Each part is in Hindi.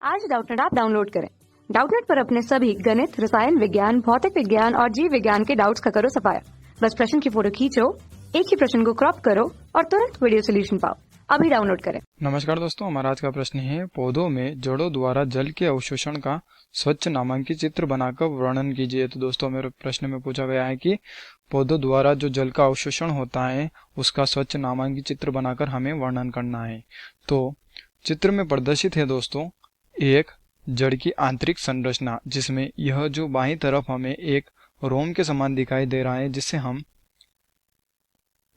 आज डाउटनेट ऐप डाउनलोड करें। डाउटनेट पर अपने सभी गणित, रसायन विज्ञान, भौतिक विज्ञान और जीव विज्ञान के डाउट्स का करो सफाया। बस प्रश्न की फोटो खींचो, एक ही प्रश्न को क्रॉप करो और तुरंत वीडियो सोल्यूशन पाओ। अभी डाउनलोड करें। नमस्कार दोस्तों, हमारा आज का प्रश्न है पौधों में जड़ों द्वारा जल के अवशोषण का स्वच्छ नामांकित चित्र बनाकर वर्णन कीजिए। तो दोस्तों, मेरे प्रश्न में पूछा गया है कि पौधों द्वारा जो जल का अवशोषण होता है उसका स्वच्छ नामांकित चित्र बनाकर हमें वर्णन करना है। तो चित्र में प्रदर्शित है दोस्तों एक जड़ की आंतरिक संरचना, जिसमें यह जो बाईं तरफ हमें एक रोम के समान दिखाई दे रहा है, जिससे हम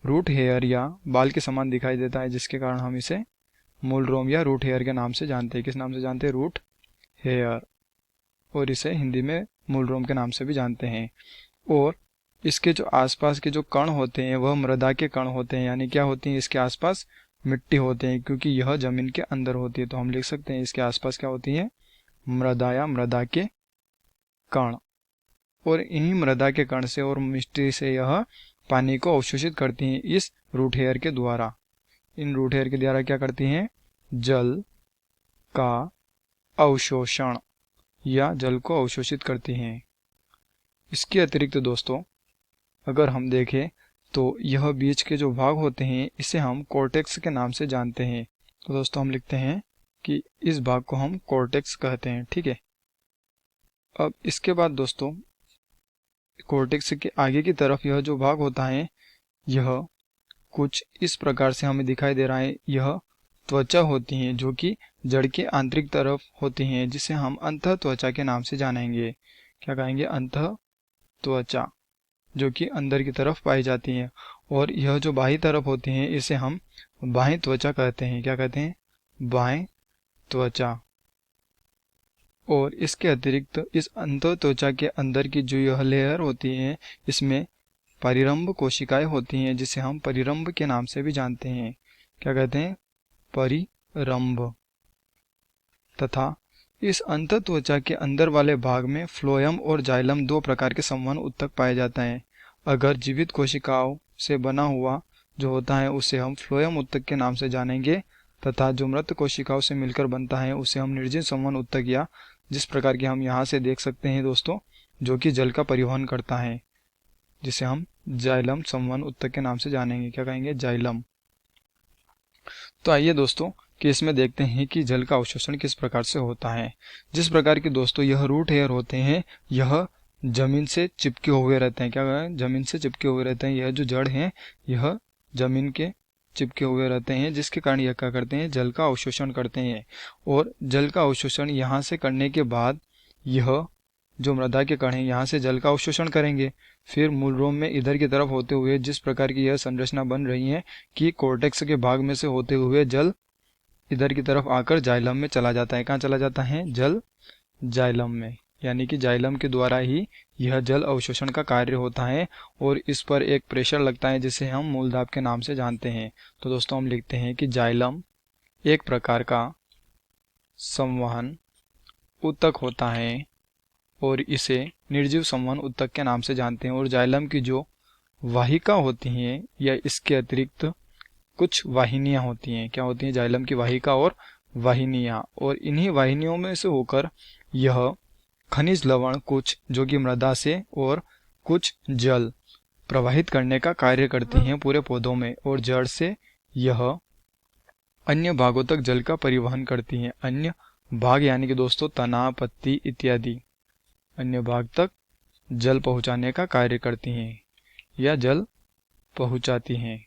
रूट हेयर या बाल के समान दिखाई देता है, जिसके कारण हम इसे मूल रोम या रूट हेयर के नाम से जानते हैं। किस नाम से जानते हैं? रूट हेयर, और इसे हिंदी में मूल रोम के नाम से भी जानते हैं। और इसके जो आसपास के जो कण होते हैं वह मृदा के कण होते हैं, यानी क्या होती हैं? इसके आसपास मिट्टी होते हैं, क्योंकि यह जमीन के अंदर होती है। तो हम लिख सकते हैं इसके आसपास क्या होती है? मृदा या मृदा के कण। और इन्हीं मृदा के कण से और मिट्टी से यह पानी को अवशोषित करती हैं इस रूट हेयर के द्वारा। इन रूट हेयर के द्वारा क्या करती हैं? जल का अवशोषण या जल को अवशोषित करती हैं। इसके अतिरिक्त दोस्तों, अगर हम देखें तो यह बीच के जो भाग होते हैं इसे हम कॉर्टेक्स के नाम से जानते हैं। तो दोस्तों, हम लिखते हैं कि इस भाग को हम कॉर्टेक्स कहते हैं। ठीक है। अब इसके बाद दोस्तों, कॉर्टेक्स के आगे की तरफ यह जो भाग होता है यह कुछ इस प्रकार से हमें दिखाई दे रहा है। यह त्वचा होती है जो कि जड़ के आंतरिक तरफ होती हैं, जिसे हम अंतः त्वचा के नाम से जानेंगे। क्या कहेंगे? अंतः त्वचा, जो कि अंदर की तरफ पाई जाती है। और यह जो बाहीं तरफ होती हैं इसे हम बाह्य त्वचा कहते हैं। क्या कहते हैं? बाह्य त्वचा। और इसके अतिरिक्त इस अंतः त्वचा के अंदर की जो यह लेयर होती है इसमें परिरंभ कोशिकाएं होती हैं, जिसे हम परिरंभ के नाम से भी जानते हैं। क्या कहते हैं? परिरंभ। तथा इस अंतः त्वचा के अंदर वाले भाग में फ्लोएम और जाइलम दो प्रकार के संवहन ऊतक पाए जाते हैं। अगर जीवित कोशिकाओं से बना हुआ जो होता है उसे हम फ्लोएम ऊतक के नाम से जानेंगे, तथा जो मृत कोशिकाओं से मिलकर बनता है उसे हम निर्जीव संवहन ऊतक, या जिस प्रकार की हम यहाँ से देख सकते हैं दोस्तों, जो कि जल का परिवहन करता है, जिसे हम जाइलम संवहन ऊतक के नाम से जानेंगे। क्या कहेंगे? जाइलम। तो आइए दोस्तों कि इसमें देखते हैं कि जल का अवशोषण किस प्रकार से होता है। जिस प्रकार के दोस्तों यह रूट हेयर होते हैं यह जमीन से चिपके हुए रहते हैं। क्या कहें? जमीन से चिपके हुए रहते हैं। यह जो जड़ है यह जमीन के चिपके हुए रहते हैं, जिसके कारण यह क्या करते हैं? जल का अवशोषण करते हैं। और जल का अवशोषण यहाँ से करने के बाद यह जो मृदा के कण हैं यहाँ से जल का अवशोषण करेंगे। फिर मूल रोम में इधर की तरफ होते हुए जिस प्रकार की यह संरचना बन रही है कि कॉर्टेक्स के भाग में से होते हुए जल इधर की तरफ आकर जाइलम में चला जाता है। कहाँ चला जाता है? जल जाइलम में, यानी कि जाइलम के द्वारा ही यह जल अवशोषण का कार्य होता है। और इस पर एक प्रेशर लगता है जिसे हम मूलदाब के नाम से जानते हैं। तो दोस्तों, हम लिखते हैं कि जाइलम एक प्रकार का संवहन ऊतक होता है और इसे निर्जीव संवहन ऊतक के नाम से जानते हैं। और जाइलम की जो वाहिका होती हैं या इसके अतिरिक्त कुछ वाहिनियां होती हैं। क्या होती हैं? जाइलम की वाहिका और वाहिनियां। और इन्हीं वाहिनियों में से होकर यह खनिज लवण कुछ जो कि मृदा से और कुछ जल प्रवाहित करने का कार्य करती हैं पूरे पौधों में। और जड़ से यह अन्य भागों तक जल का परिवहन करती हैं। अन्य भाग यानी कि दोस्तों तना, पत्ती इत्यादि अन्य भाग तक जल पहुंचाने का कार्य करती हैं या जल पहुंचाती हैं।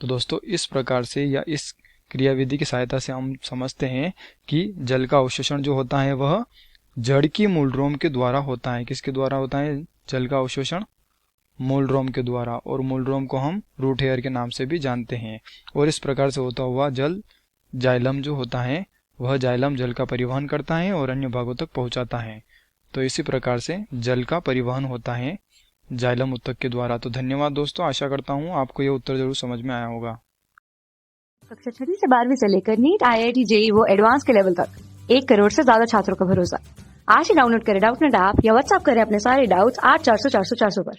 तो दोस्तों, इस प्रकार से या इस क्रियाविधि की सहायता से हम समझते हैं कि जल का अवशोषण जो होता है वह जड़ की मूल रोम के द्वारा होता है। किसके द्वारा होता है जल का अवशोषण? मूल रोम के द्वारा। और मूल रोम को हम रूट हेयर के नाम से भी जानते हैं। और इस प्रकार से होता हुआ जल जाइलम जो होता है वह जाइलम जल का परिवहन करता है और अन्य भागों तक पहुंचाता है। तो इसी प्रकार से जल का परिवहन होता है जाइलम ऊतक के द्वारा। तो धन्यवाद दोस्तों, आशा करता हूँ आपको यह उत्तर जरूर समझ में आया होगा। कक्षा 6 से 12वीं से लेकर नीट, IIT, JEE वो एडवांस के लेवल तक 1 करोड़ से ज्यादा छात्रों का भरोसा। आज ही डाउनलोड करें डाउटनेट ऐप या व्हाट्सएप करें अपने सारे डाउट्स 8400 400 400 पर।